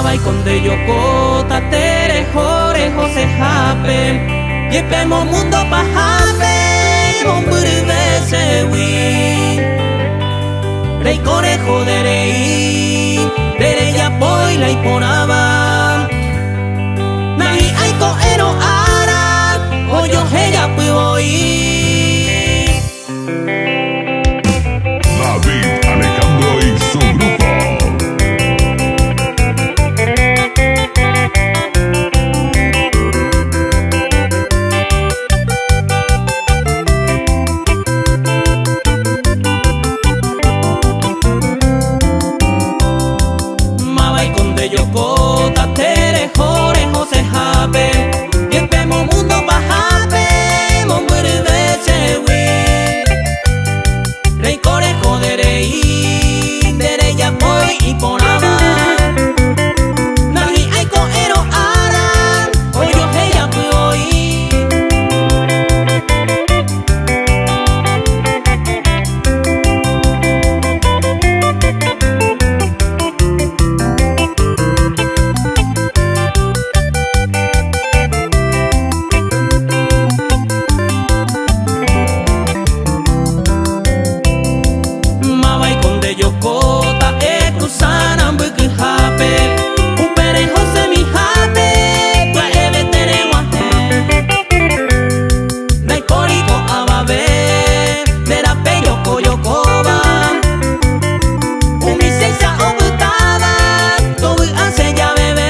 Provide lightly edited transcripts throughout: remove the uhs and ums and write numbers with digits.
Mabai konde yoko tatere jore jose hape Yepemo mundo pa hape Momburi besewi Rei kore joderei Dere ya poi la iponaba Nahi aiko ero ara Oyo heya puoi David Alejandro y su grupo. Mabai konde yoko tatere jore jose hape Yepemo mundo pa hape Momburi besewi Rei kore joderei Dere ya poi iponaba Nagi aiko ero ara Oyo heya puoi Mabai konde yoko ta e kusana mbuki hape Upere jose mi hape Kwa ebe tere wahe Dai koriko ababe Dera pe yoko yoko ba Umi seisa obutaba Tobu ase ya bebe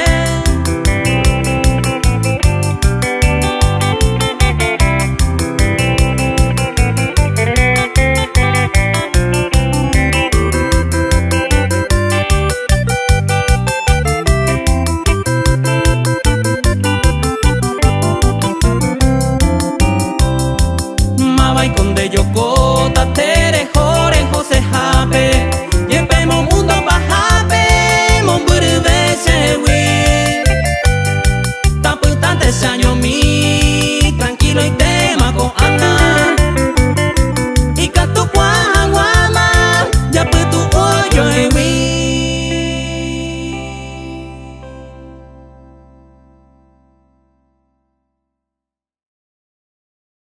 Mabai konde yoko tatere jore jose hape Yepemo mundo pa hape Momburi besewi Tapu tante sanyo